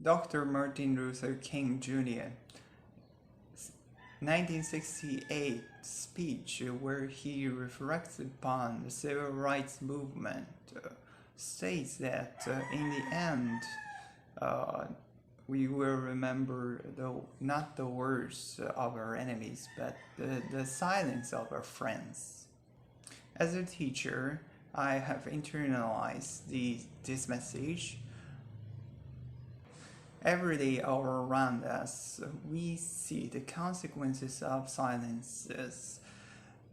Dr. Martin Luther King Jr. 1968 speech where he reflects upon the civil rights movement states that in the end we will remember not the words of our enemies but the silence of our friends. As a teacher, I have internalized this message. Every day all around us, we see the consequences of silences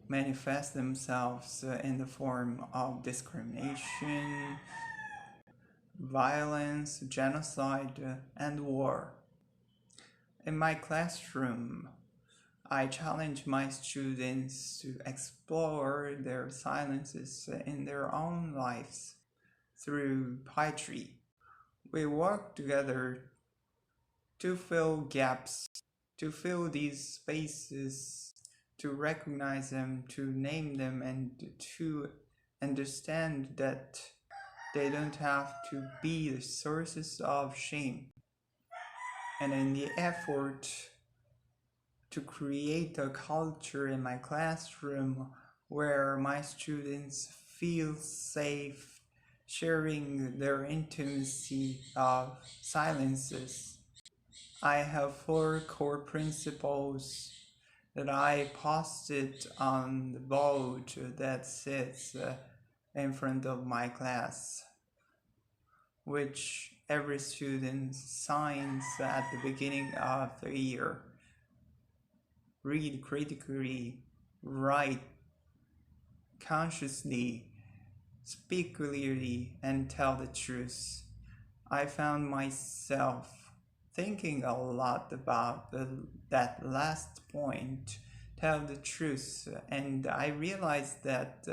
manifest themselves in the form of discrimination, violence, genocide, and war. In my classroom, I challenge my students to explore their silences in their own lives through poetry. We work together to fill gaps, to fill these spaces, to recognize them, to name them, and to understand that they don't have to be the sources of shame. And in the effort to create a culture in my classroom where my students feel safe sharing their intimacy of silences, I have 4 core principles that I posted on the board that sits in front of my class, which every student signs at the beginning of the year. Read critically, write consciously, speak clearly, and tell the truth. I found myself thinking a lot about that last point, tell the truth, and I realized that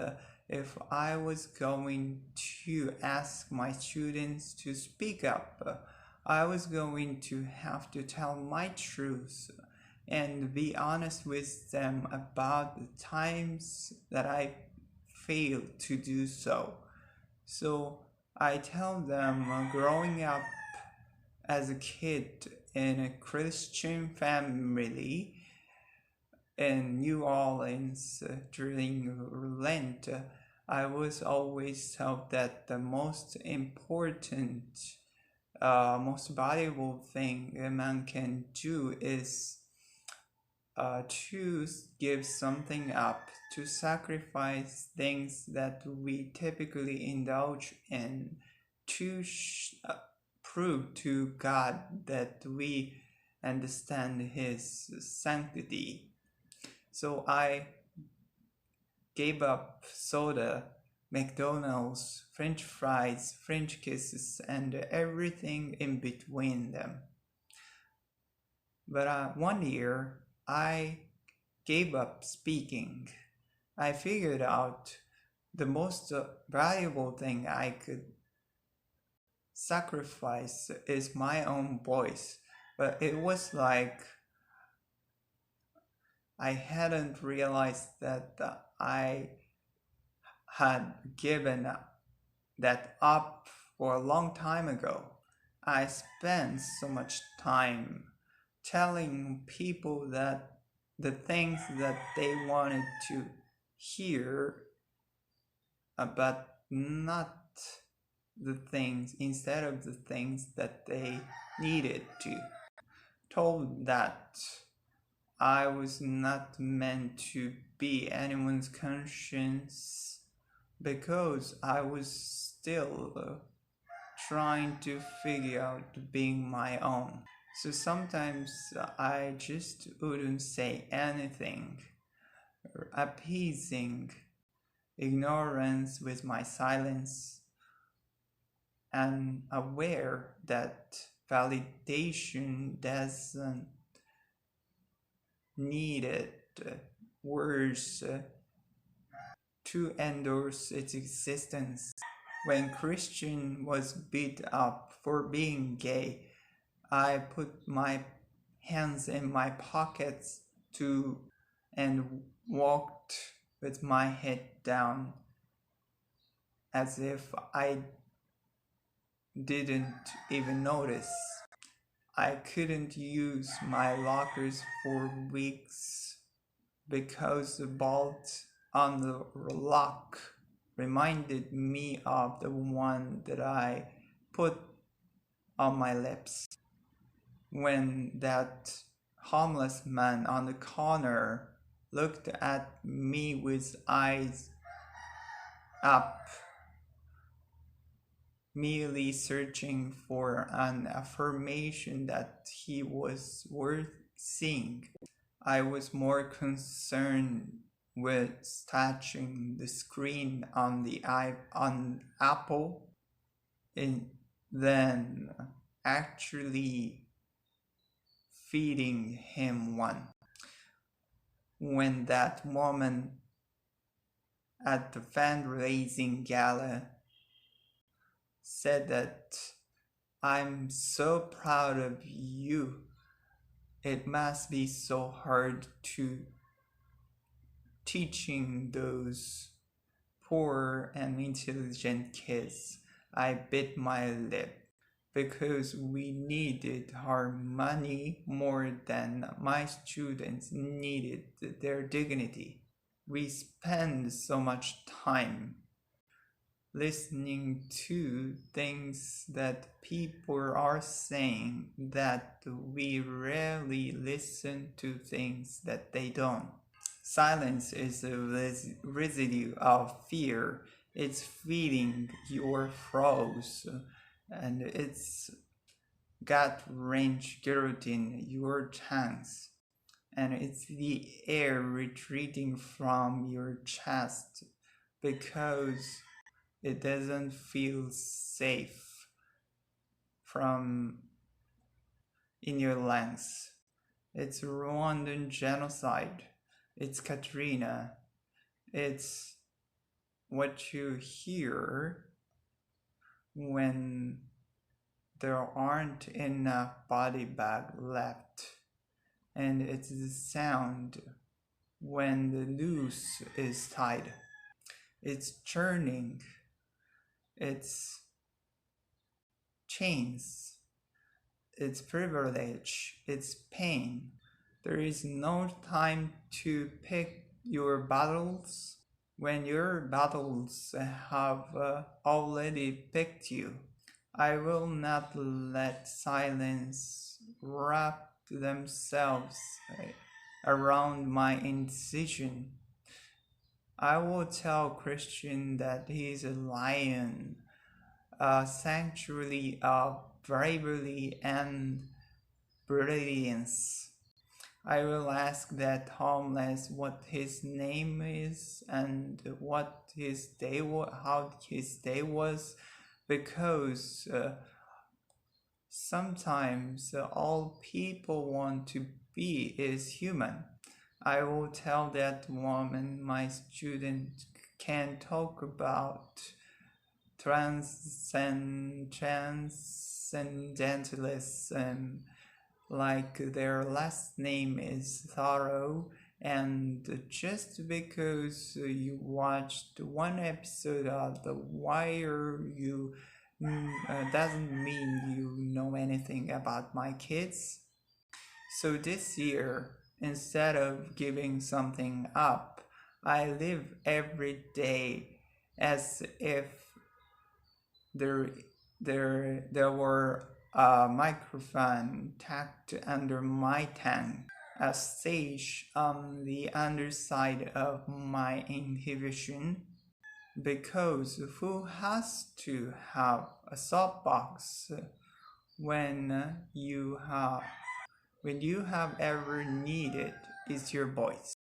if I was going to ask my students to speak up, I was going to have to tell my truth and be honest with them about the times that I failed to do so. So I tell them growing up as a kid in a Christian family in New Orleans during Lent, I was always told that the most important, most valuable thing a man can do is to give something up, to sacrifice things that we typically indulge in, to prove to God that we understand His sanctity. So I gave up soda, McDonald's, French fries, French kisses, and everything in between them. But one year, I gave up speaking. I figured out the most valuable thing I could sacrifice is my own voice. But it was like I hadn't realized that I had given that up for a long time ago. I spent so much time telling people that the things that they wanted to hear, but not the things, instead of the things that they needed to. Told that I was not meant to be anyone's conscience because I was still trying to figure out being my own. So sometimes I just wouldn't say anything, appeasing ignorance with my silence, and aware that validation doesn't need words to endorse its existence. When Christian was beat up for being gay, I put my hands in my pockets and walked with my head down as if I didn't even notice. I couldn't use my lockers for weeks because the bolt on the lock reminded me of the one that I put on my lips when that homeless man on the corner looked at me with eyes up, merely searching for an affirmation that he was worth seeing. I was more concerned with touching the screen on the Apple than actually feeding him one. When that woman at the fundraising gala said that I'm so proud of you, it must be so hard to teaching those poor and intelligent kids. I bit my lip because we needed our money more than my students needed their dignity. We spend so much time listening to things that people are saying that we rarely listen to things that they don't. Silence is a residue of fear. It's feeding your froze, and it's gut-wrench guillotine your chance, and it's the air retreating from your chest because it doesn't feel safe from in your lungs. It's Rwandan genocide. It's Katrina. It's what you hear when there aren't enough body bag left. And it's the sound when the noose is tied. It's churning. It's chains. It's privilege. It's pain. There is no time to pick your battles when your battles have already picked you. I will not let silence wrap themselves around my indecision. I will tell Christian that he is a lion, a sanctuary of bravery and brilliance. I will ask that homeless what his name is and what his day how his day was, because sometimes all people want to be is human. I will tell that woman my student can talk about transcendentalism like their last name is Thorough, and just because you watched one episode of The Wire, you doesn't mean you know anything about my kids. So this year, instead of giving something up, I live every day as if there were a microphone tacked under my tongue, a stage on the underside of my inhibition, because who has to have a soapbox when you have ever needed is your voice.